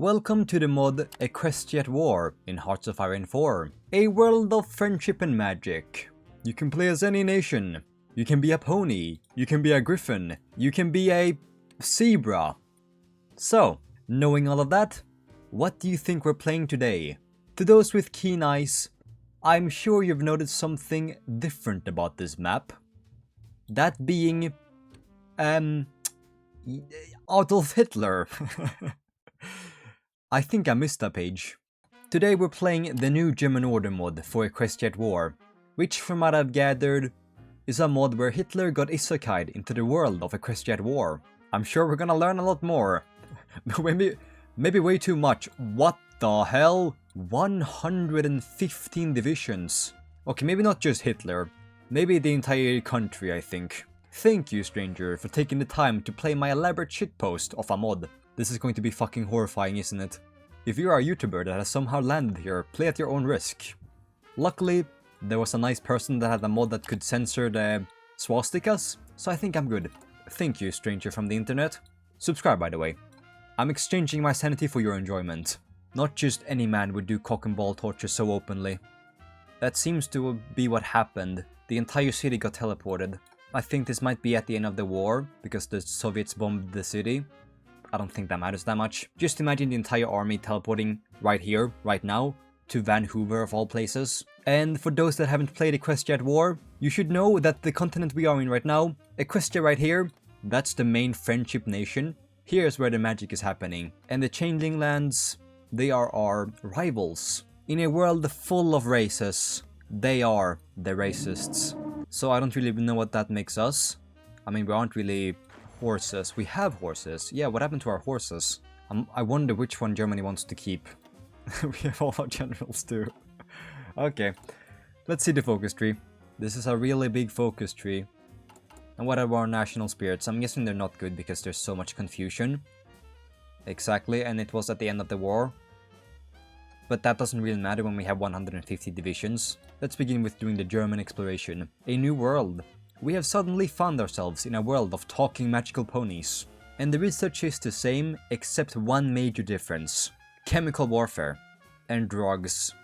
Welcome to the mod Equestria War in Hearts of Iron 4, a world of friendship and magic. You can play as any nation. You can be a pony, you can be a griffin, you can be a zebra. So, knowing all of that, what do you think we're playing today? To those with keen eyes, I'm sure you've noticed something different about this map. That being, Adolf Hitler. I think I missed that page. Today we're playing the new German Order mod for Equestria War, which from what I've gathered is a mod where Hitler got isekai'd into the world of Equestria War. I'm sure we're gonna learn a lot more. maybe way too much. What the hell? 115 divisions. Okay, maybe not just Hitler. Maybe the entire country, I think. Thank you, stranger, for taking the time to play my elaborate shitpost of a mod. This is going to be fucking horrifying, isn't it? If you are a YouTuber that has somehow landed here, play at your own risk. Luckily, there was a nice person that had a mod that could censor the swastikas, so I think I'm good. Thank you, stranger from the internet. Subscribe, by the way. I'm exchanging my sanity for your enjoyment. Not just any man would do cock and ball torture so openly. That seems to be what happened. The entire city got teleported. I think this might be at the end of the war, because the Soviets bombed the city. I don't think that matters that much. Just imagine the entire army teleporting right here, right now, to Vancouver of all places. And for those that haven't played Equestria War, you should know that the continent we are in right now, Equestria right here, that's the main friendship nation. Here's where the magic is happening. And the Changeling Lands, they are our rivals. In a world full of races, they are the racists. So I don't really know what that makes us. I mean, we aren't really horses. We have horses. Yeah, what happened to our horses? I wonder which one Germany wants to keep. We have all our generals too. Okay, let's see the focus tree. This is a really big focus tree. And what are our national spirits? I'm guessing they're not good because there's so much confusion. Exactly, and it was at the end of the war. But that doesn't really matter when we have 150 divisions. Let's begin with doing the German exploration. A new world. We have suddenly found ourselves in a world of talking magical ponies. And the research is the same, except one major difference. Chemical warfare. And drugs.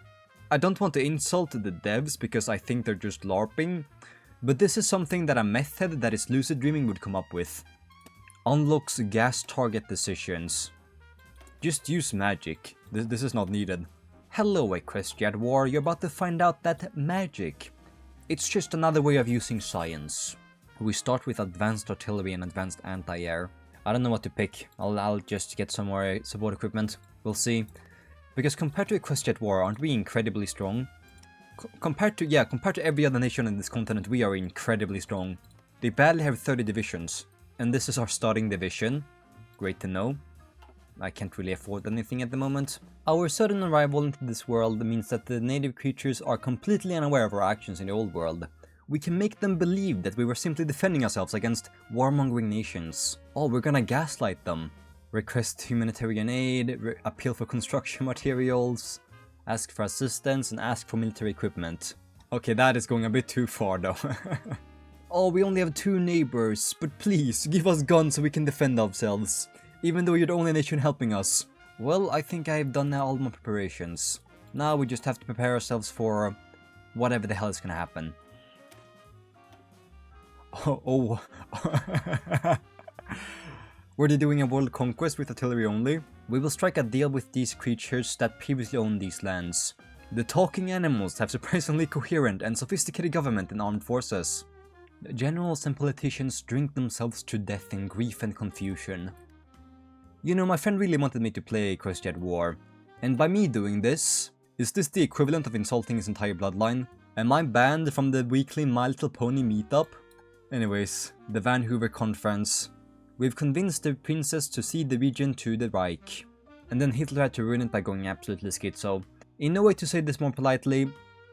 I don't want to insult the devs because I think they're just LARPing, but this is something that a method that is lucid dreaming would come up with. Unlocks gas target decisions. Just use magic. This is not needed. Hello, Equestria War, you're about to find out that magic. It's just another way of using science. We start with advanced artillery and advanced anti-air. I don't know what to pick. I'll just get some more support equipment. We'll see. Because compared to Equestria War, aren't we incredibly strong? Compared to every other nation in this continent, we are incredibly strong. They badly have 30 divisions. And this is our starting division. Great to know. I can't really afford anything at the moment. Our sudden arrival into this world means that the native creatures are completely unaware of our actions in the old world. We can make them believe that we were simply defending ourselves against warmongering nations. Oh, we're gonna gaslight them. Request humanitarian aid, appeal for construction materials, ask for assistance, and ask for military equipment. Okay, that is going a bit too far though. Oh, we only have 2 neighbors, but please, give us guns so we can defend ourselves. Even though you're the only nation helping us. Well, I think I've done all my preparations. Now we just have to prepare ourselves for whatever the hell is gonna happen. Oh. Were they doing a world conquest with artillery only? We will strike a deal with these creatures that previously owned these lands. The talking animals have surprisingly coherent and sophisticated government and armed forces. The generals and politicians drink themselves to death in grief and confusion. You know, my friend really wanted me to play Equestria War, and by me doing this, is this the equivalent of insulting his entire bloodline? Am I banned from the weekly My Little Pony meetup? Anyways, the Vancouver conference. We've convinced the princess to cede the region to the Reich, and then Hitler had to ruin it by going absolutely schizo. In no way to say this more politely,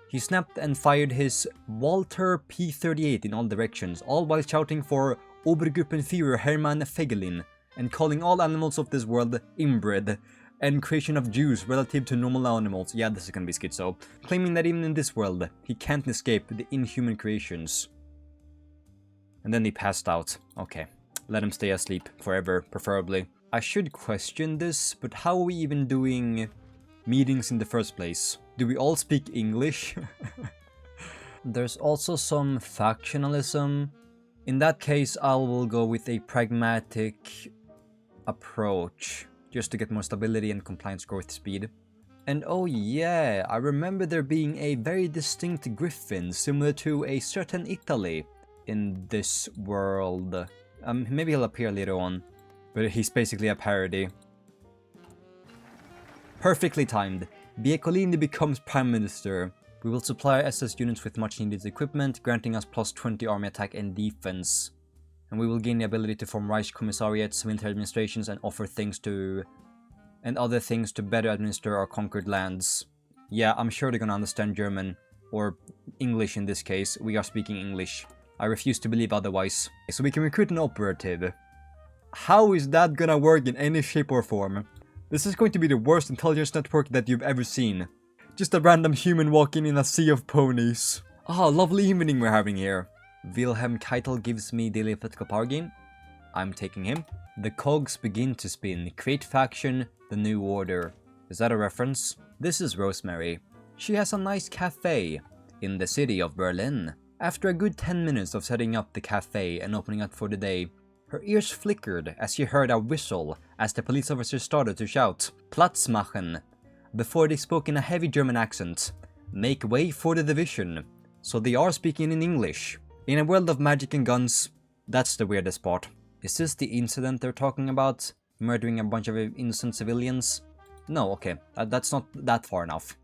he snapped and fired his Walter P-38 in all directions, all while shouting for Obergruppenführer Hermann Fegelin, and calling all animals of this world inbred, and creation of Jews relative to normal animals. Yeah, this is gonna be schizo. Claiming that even in this world, he can't escape the inhuman creations. And then he passed out. Okay, let him stay asleep forever, preferably. I should question this, but how are we even doing meetings in the first place? Do we all speak English? There's also some factionalism. In that case, I will go with a pragmatic approach, just to get more stability and compliance growth speed. And oh yeah, I remember there being a very distinct griffin similar to a certain Italy in this world. Maybe he'll appear later on, but he's basically a parody. Perfectly timed. Biecolini becomes Prime Minister. We will supply our SS units with much needed equipment, granting us plus 20 army attack and defense. And we will gain the ability to form Reich commissariats, military administrations, and offer things to... and other things to better administer our conquered lands. Yeah, I'm sure they're gonna understand German, or English in this case. We are speaking English. I refuse to believe otherwise. So we can recruit an operative. How is that gonna work in any shape or form? This is going to be the worst intelligence network that you've ever seen. Just a random human walking in a sea of ponies. Ah, lovely evening we're having here. Wilhelm Keitel gives me daily political power gain. I'm taking him. The cogs begin to spin. Create faction, the new order. Is that a reference? This is Rosemary. She has a nice cafe in the city of Berlin. After a good 10 minutes of setting up the cafe and opening up for the day, her ears flickered as she heard a whistle as the police officer started to shout, "Platz machen," before they spoke in a heavy German accent, "Make way for the division." So they are speaking in English. In a world of magic and guns, that's the weirdest part. Is this the incident they're talking about? Murdering a bunch of innocent civilians? No, okay, that's not that far enough.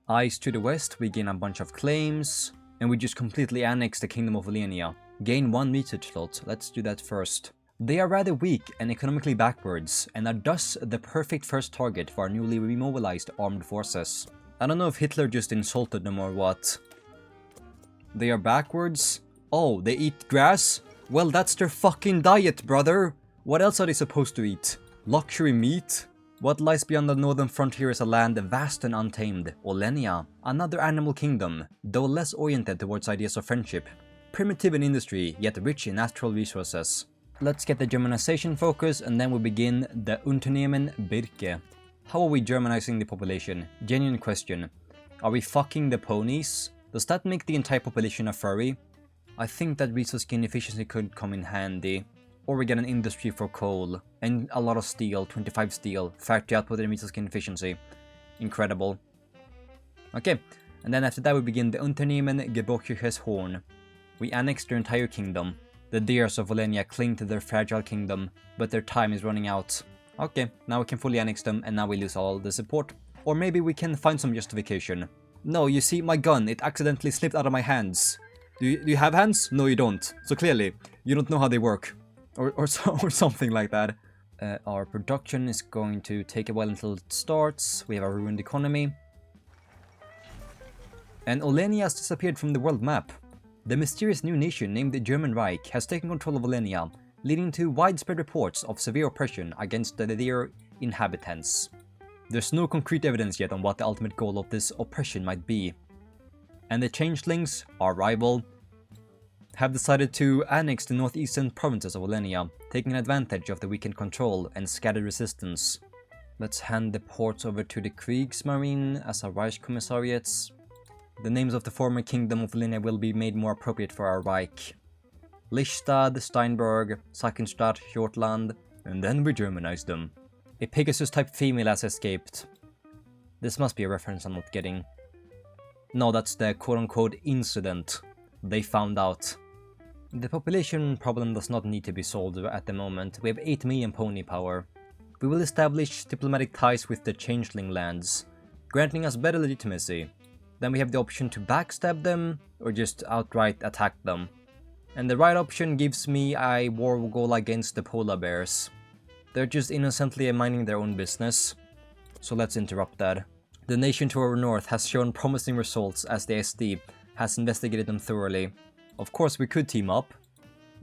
Eyes to the west, we gain a bunch of claims, and we just completely annex the Kingdom of Volenia. Gain 1 research slot, let's do that first. They are rather weak and economically backwards, and are thus the perfect first target for our newly remobilized armed forces. I don't know if Hitler just insulted them or what. They are backwards? Oh, they eat grass? Well, that's their fucking diet, brother! What else are they supposed to eat? Luxury meat? What lies beyond the northern frontier is a land vast and untamed, Olenia, another animal kingdom, though less oriented towards ideas of friendship. Primitive in industry, yet rich in natural resources. Let's get the Germanization focus, and then we begin the Unternehmen Birke. How are we Germanizing the population? Genuine question. Are we fucking the ponies? Does that make the entire population a furry? I think that resource gain efficiency could come in handy. Or we get an industry for coal, and a lot of steel, 25 steel, factory output and resource gain efficiency. Incredible. Okay, and then after that we begin the Unternehmen Gebirgisches Horn. We annex their entire kingdom. The deers of Volenia cling to their fragile kingdom, but their time is running out. Okay, now we can fully annex them, and now we lose all the support. Or maybe we can find some justification. No, you see, my gun, it accidentally slipped out of my hands. Do you have hands? No, you don't. So clearly, you don't know how they work. Or something like that. Our production is going to take a while until it starts. We have a ruined economy. And Olenia has disappeared from the world map. The mysterious new nation named the German Reich has taken control of Olenia, leading to widespread reports of severe oppression against their inhabitants. There's no concrete evidence yet on what the ultimate goal of this oppression might be. And the Changelings, our rival, have decided to annex the northeastern provinces of Olenia, taking advantage of the weakened control and scattered resistance. Let's hand the ports over to the Kriegsmarine as our Reich commissariats. The names of the former kingdom of Olenia will be made more appropriate for our Reich. Lichtstad, Steinberg, Sackenstadt, Hjortland, and then we Germanize them. A Pegasus-type female has escaped. This must be a reference I'm not getting. No, that's the quote-unquote incident they found out. The population problem does not need to be solved at the moment. We have 8 million pony power. We will establish diplomatic ties with the Changeling lands, granting us better legitimacy. Then we have the option to backstab them, or just outright attack them. And the right option gives me a war goal against the polar bears. They're just innocently minding their own business. So let's interrupt that. The nation to our north has shown promising results as the SD has investigated them thoroughly. Of course we could team up,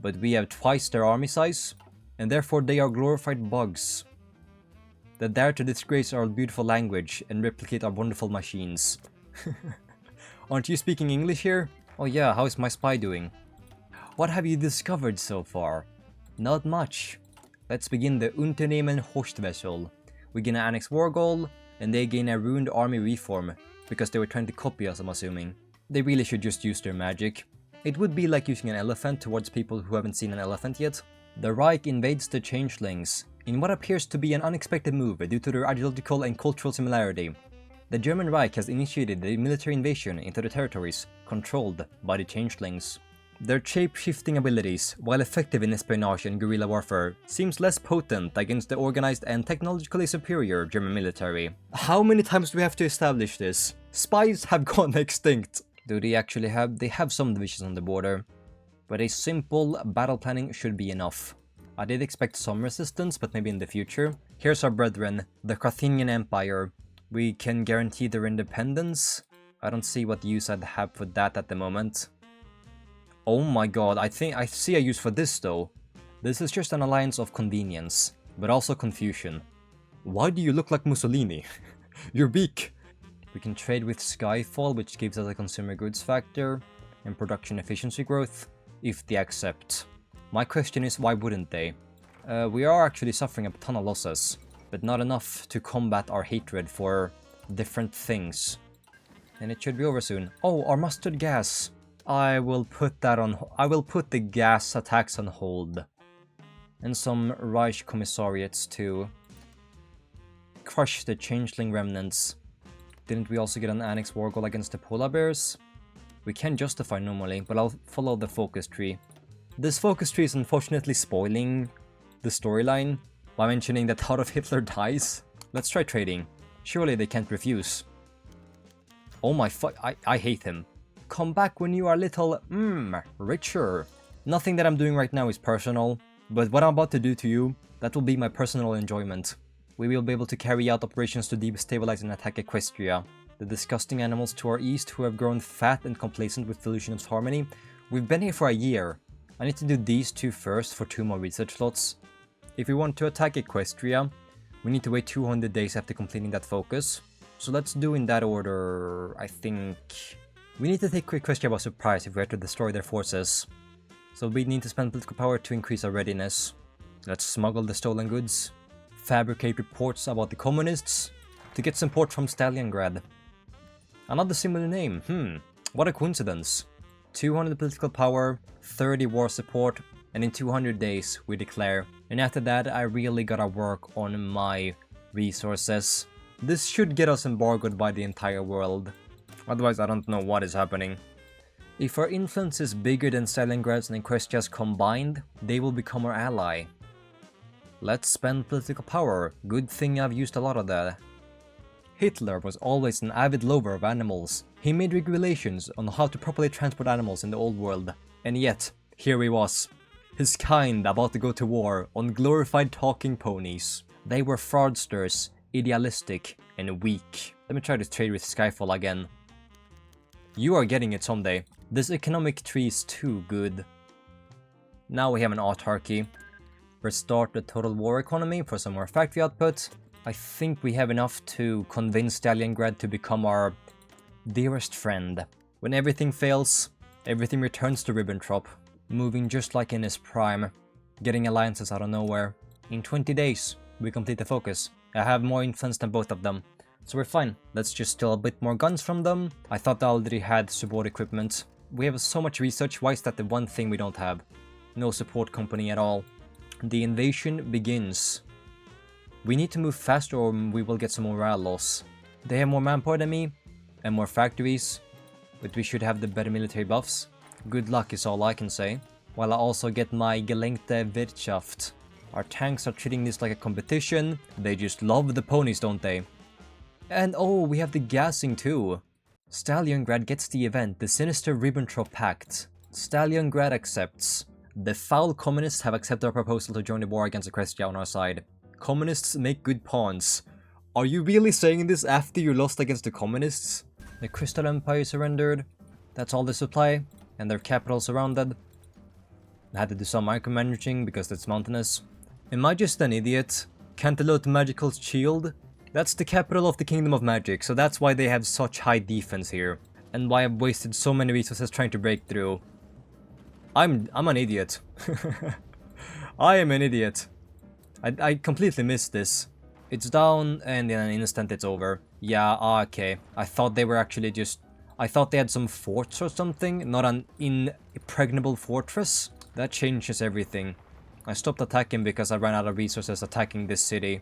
but we have twice their army size, and therefore they are glorified bugs that dare to disgrace our beautiful language and replicate our wonderful machines. Aren't you speaking English here? Oh yeah, how is my spy doing? What have you discovered so far? Not much. Let's begin the Unternehmen Horstwessel. We gain an Annex War Goal, and they gain a Ruined Army Reform, because they were trying to copy us, I'm assuming. They really should just use their magic. It would be like using an elephant towards people who haven't seen an elephant yet. The Reich invades the Changelings, in what appears to be an unexpected move due to their ideological and cultural similarity. The German Reich has initiated a military invasion into the territories controlled by the Changelings. Their shape-shifting abilities, while effective in espionage and guerrilla warfare, seems less potent against the organized and technologically superior German military. How many times do we have to establish this? Spies have gone extinct! Do they actually have? They have some divisions on the border. But a simple battle planning should be enough. I did expect some resistance, but maybe in the future. Here's our brethren, the Carthaginian Empire. We can guarantee their independence. I don't see what use I'd have for that at the moment. Oh my god, I think I see a use for this though. This is just an alliance of convenience, but also confusion. Why do you look like Mussolini? Your beak! We can trade with Skyfall, which gives us a consumer goods factor and production efficiency growth, if they accept. My question is, why wouldn't they? We are actually suffering a ton of losses, but not enough to combat our hatred for different things. And it should be over soon. Oh, our mustard gas! I will put the gas attacks on hold. And some Reich commissariats to crush the changeling remnants. Didn't we also get an Annex War Goal against the polar bears? We can justify normally, but I'll follow the focus tree. This focus tree is unfortunately spoiling the storyline by mentioning that Adolf Hitler dies. Let's try trading. Surely they can't refuse. Oh my fuck, I hate him. Come back when you are little, richer. Nothing that I'm doing right now is personal, but what I'm about to do to you, that will be my personal enjoyment. We will be able to carry out operations to destabilize and attack Equestria, the disgusting animals to our east who have grown fat and complacent with delusion of harmony. We've been here for a year. I need to do these two first for 2 more research slots. If we want to attack Equestria, we need to wait 200 days after completing that focus. So let's do in that order, I think. We need to take Equestria by surprise if we are to destroy their forces. So we need to spend political power to increase our readiness. Let's smuggle the stolen goods. Fabricate reports about the communists. To get support from Stalingrad. Another similar name, what a coincidence. 200 political power, 30 war support, and in 200 days we declare. And after that I really gotta work on my resources. This should get us embargoed by the entire world. Otherwise I don't know what is happening. If our influence is bigger than Stalingrad's and Equestria's combined, they will become our ally. Let's spend political power. Good thing I've used a lot of that. Hitler was always an avid lover of animals. He made regulations on how to properly transport animals in the old world. And yet, here he was. His kind about to go to war on glorified talking ponies. They were fraudsters, idealistic, and weak. Let me try to trade with Skyfall again. You are getting it someday. This economic tree is too good. Now we have an autarky. Restart the total war economy for some more factory output. I think we have enough to convince Stalingrad to become our dearest friend. When everything fails, everything returns to Ribbentrop. Moving just like in his prime. Getting alliances out of nowhere. In 20 days, we complete the focus. I have more influence than both of them. So we're fine. Let's just steal a bit more guns from them. I thought they already had support equipment. We have so much research, why is that the one thing we don't have? No support company at all. The invasion begins. We need to move faster or we will get some morale loss. They have more manpower than me, and more factories, but we should have the better military buffs. Good luck is all I can say. While I also get my gelenkte Wirtschaft. Our tanks are treating this like a competition. They just love the ponies, don't they? And oh, we have the gassing too. Stalingrad gets the event, the sinister Ribbentrop Pact. Stalingrad accepts. The foul communists have accepted our proposal to join the war against Equestria on our side. Communists make good pawns. Are you really saying this after you lost against the communists? The Crystal Empire surrendered. That's all the supply, and their capital surrounded. I had to do some micromanaging because it's mountainous. Am I just an idiot? Cantelote Magical's Shield? That's the capital of the Kingdom of Magic, so that's why they have such high defense here. And why I've wasted so many resources trying to break through. I'm an idiot. I am an idiot. I completely missed this. It's down, and in an instant it's over. Yeah, okay. I thought they were actually just... I thought they had some forts or something, not an impregnable fortress. That changes everything. I stopped attacking because I ran out of resources attacking this city.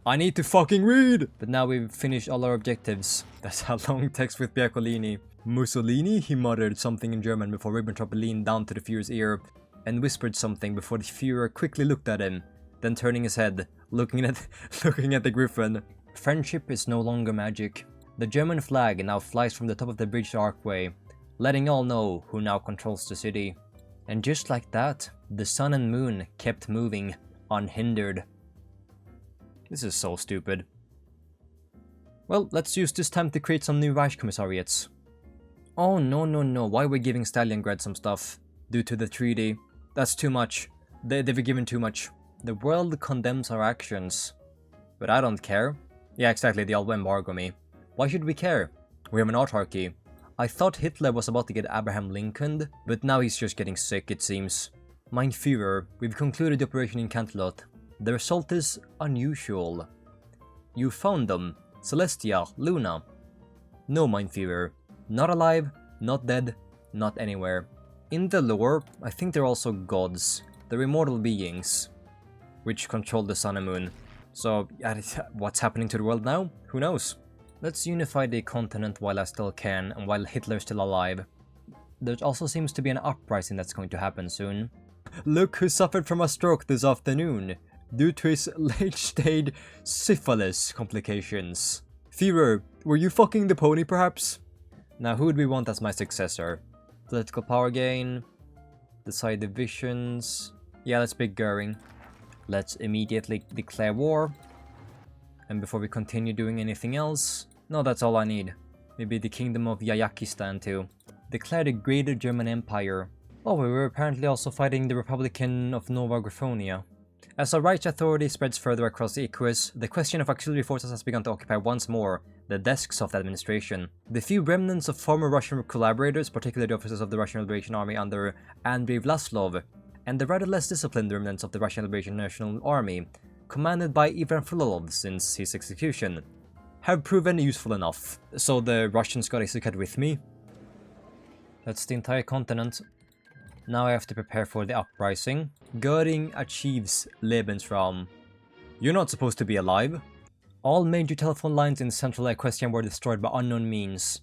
I need to fucking read! But now we've finished all our objectives. That's a long text with Biacolini. Mussolini? He muttered something in German before Ribbentrop leaned down to the Führer's ear and whispered something before the Führer quickly looked at him, then turning his head, looking at the Griffin. Friendship is no longer magic. The German flag now flies from the top of the bridge archway, letting all know who now controls the city. And just like that, the sun and moon kept moving, unhindered. This is so stupid. Well, let's use this time to create some new Reich commissariats. Oh no, why are we giving Stalingrad some stuff? Due to the treaty. That's too much. They've given too much. The world condemns our actions. But I don't care. Yeah, exactly, they'll embargo me. Why should we care? We have an autarky. I thought Hitler was about to get Abraham Lincolned, but now he's just getting sick, it seems. Mein Führer, we've concluded the operation in Cantelot. The result is unusual. You found them. Celestia, Luna. No, Mein Führer. Not alive, not dead, not anywhere. In the lore, I think they're also gods. They're immortal beings, which control the sun and moon. So, what's happening to the world now? Who knows? Let's unify the continent while I still can, and while Hitler's still alive. There also seems to be an uprising that's going to happen soon. Look who suffered from a stroke this afternoon, due to his late-stage syphilis complications. Führer, were you fucking the pony perhaps? Now who would we want as my successor? Political power gain, decide divisions. Yeah, let's pick Goering. Let's immediately declare war. And before we continue doing anything else, no, that's all I need. Maybe the Kingdom of Yayakistan too. Declare the Greater German Empire. Oh, we were apparently also fighting the Republican of Nova Graphonia. As our Reich authority spreads further across the Equus, the question of auxiliary forces has begun to occupy once more the desks of the administration. The few remnants of former Russian collaborators, particularly the officers of the Russian Liberation Army under Andrei Vlaslov, and the rather less disciplined remnants of the Russian Liberation National Army, commanded by Ivan Frolov since his execution, have proven useful enough. So the Russians got executed with me. That's the entire continent. Now I have to prepare for the uprising. Göring achieves Lebensraum. You're not supposed to be alive. All major telephone lines in central Equestria were destroyed by unknown means.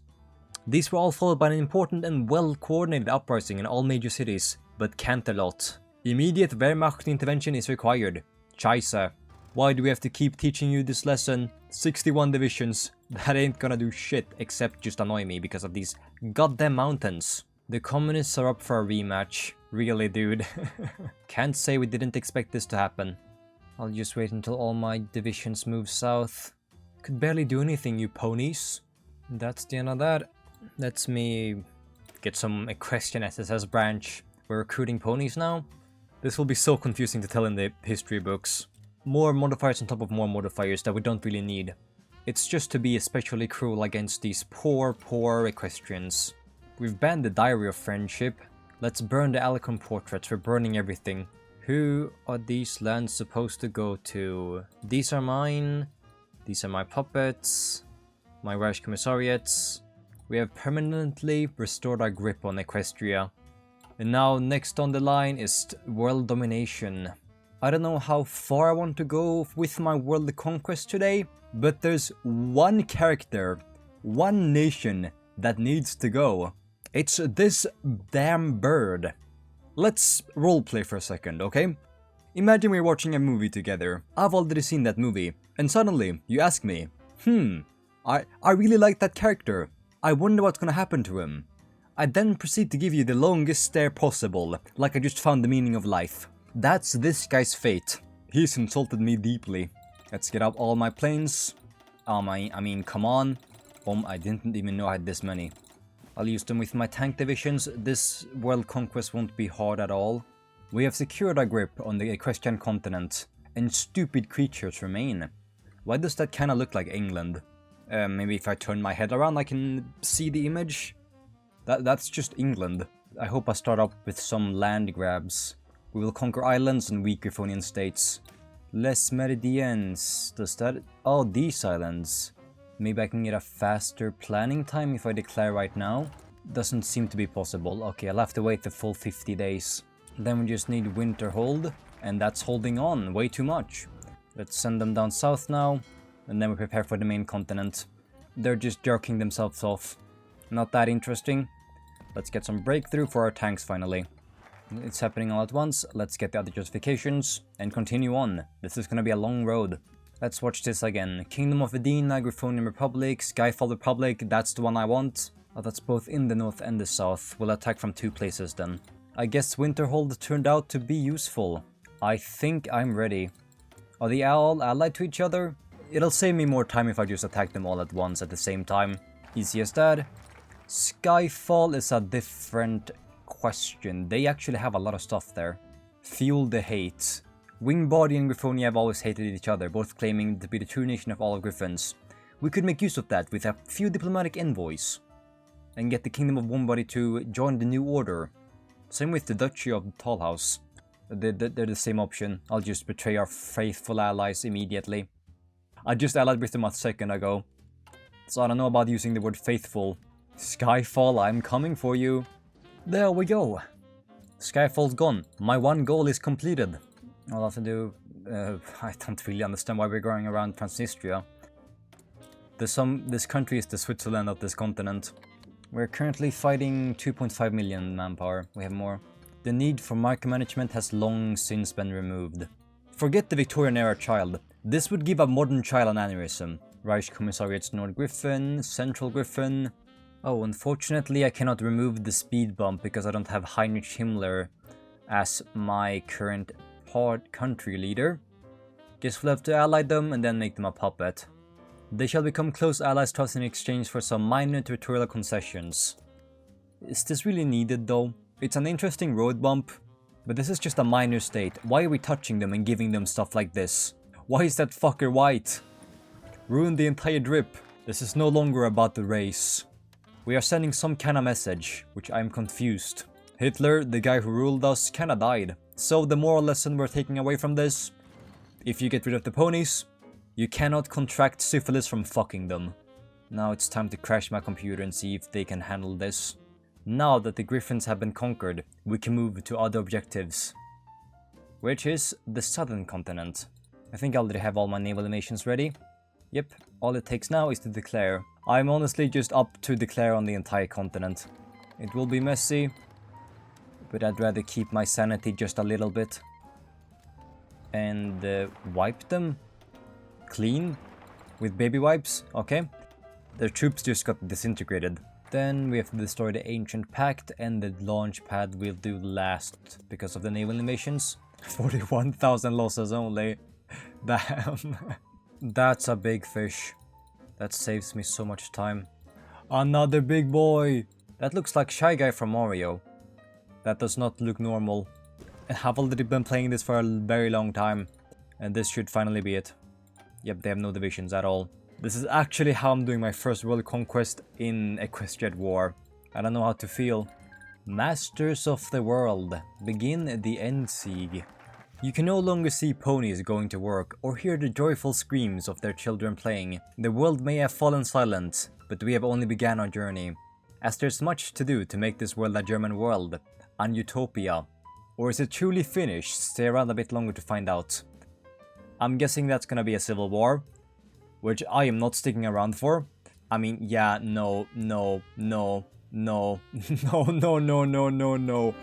These were all followed by an important and well-coordinated uprising in all major cities, but Canterlot. Immediate Wehrmacht intervention is required. Scheisse. Why do we have to keep teaching you this lesson? 61 divisions. That ain't gonna do shit except just annoy me because of these goddamn mountains. The communists are up for a rematch. Really, dude. Can't say we didn't expect this to happen. I'll just wait until all my divisions move south. Could barely do anything, you ponies. That's the end of that. Let's me get some Equestrian SSS branch. We're recruiting ponies now. This will be so confusing to tell in the history books. More modifiers on top of more modifiers that we don't really need. It's just to be especially cruel against these poor equestrians. We've banned the Diary of Friendship. Let's burn the Alicon portraits. We're burning everything. Who are these lands supposed to go to? These are mine. These are my puppets. My Reich commissariats. We have permanently restored our grip on Equestria. And now next on the line is world domination. I don't know how far I want to go with my world conquest today, but there's one character, one nation that needs to go. It's this damn bird. Let's roleplay for a second, okay? Imagine we're watching a movie together. I've already seen that movie, and suddenly you ask me, I really like that character. I wonder what's gonna happen to him. I then proceed to give you the longest stare possible, like I just found the meaning of life. That's this guy's fate. He's insulted me deeply. Let's get up all my planes. I mean, come on. I didn't even know I had this many. I'll use them with my tank divisions. This world conquest won't be hard at all. We have secured our grip on the Equestrian continent, and stupid creatures remain. Why does that kinda look like England? Maybe if I turn my head around I can see the image? That's just England. I hope I start up with some land grabs. We will conquer islands and weak Griffonian states. Less meridians. Does that... Oh, these islands. Maybe I can get a faster planning time if I declare right now. Doesn't seem to be possible. Okay, I'll have to wait the full 50 days. Then we just need winter hold. And that's holding on way too much. Let's send them down south now. And then we prepare for the main continent. They're just jerking themselves off. Not that interesting. Let's get some breakthrough for our tanks finally. It's happening all at once. Let's get the other justifications and continue on. This is gonna be a long road. Let's watch this again. Kingdom of Edina, Griffonian Republic, Skyfall Republic, that's the one I want. Oh, that's both in the north and the south. We'll attack from 2 places then. I guess Winterhold turned out to be useful. I think I'm ready. Are they all allied to each other? It'll save me more time if I just attack them all at once at the same time. Easy as that. Skyfall is a different question. They actually have a lot of stuff there. Fuel the hate. Wingbody and Griffonia have always hated each other, both claiming to be the true nation of all of Griffins. We could make use of that with a few diplomatic envoys. And get the Kingdom of Wingbody to join the New Order. Same with the Duchy of Tallhouse. They're the same option. I'll just betray our faithful allies immediately. I just allied with them a second ago. So I don't know about using the word faithful. Skyfall, I'm coming for you. There we go. Skyfall's gone. My one goal is completed. I'll have to do... I don't really understand why we're going around Transnistria. This country is the Switzerland of this continent. We're currently fighting 2.5 million manpower. We have more. The need for micromanagement has long since been removed. Forget the Victorian era child. This would give a modern child an aneurysm. Reich Commissariats Nord Griffin, Central Griffin. Oh, unfortunately I cannot remove the speed bump because I don't have Heinrich Himmler as my current country leader. Guess we'll have to ally them and then make them a puppet. They shall become close allies to us in exchange for some minor territorial concessions. Is this really needed though? It's an interesting road bump, but this is just a minor state. Why are we touching them and giving them stuff like this? Why is that fucker white? Ruin the entire drip. This is no longer about the race. We are sending some kind of message, which I'm confused. Hitler, the guy who ruled us, kinda died. So the moral lesson we're taking away from this: if you get rid of the ponies, you cannot contract syphilis from fucking them. Now it's time to crash my computer and see if they can handle this. Now that the Griffins have been conquered, we can move to other objectives. Which is the southern continent. I think I already have all my naval nations ready. Yep, all it takes now is to declare. I'm honestly just up to declare on the entire continent. It will be messy, but I'd rather keep my sanity just a little bit. And wipe them clean with baby wipes, okay? Their troops just got disintegrated. Then we have to destroy the Ancient Pact, and the launch pad we'll do last because of the naval invasions. 41,000 losses only. Damn. That's a big fish. That saves me so much time. Another big boy! That looks like Shy Guy from Mario. That does not look normal. I have already been playing this for a very long time. And this should finally be it. Yep, they have no divisions at all. This is actually how I'm doing my first world conquest in Equestria War. I don't know how to feel. Masters of the world, begin the Endsieg. You can no longer see ponies going to work or hear the joyful screams of their children playing. The world may have fallen silent, but we have only begun our journey. As there's much to do to make this world a German world, an utopia. Or is it truly finished? Stay around a bit longer to find out. I'm guessing that's gonna be a civil war, which I am not sticking around for. I mean, yeah, no, no, no, no, no, no, no, no, no, no.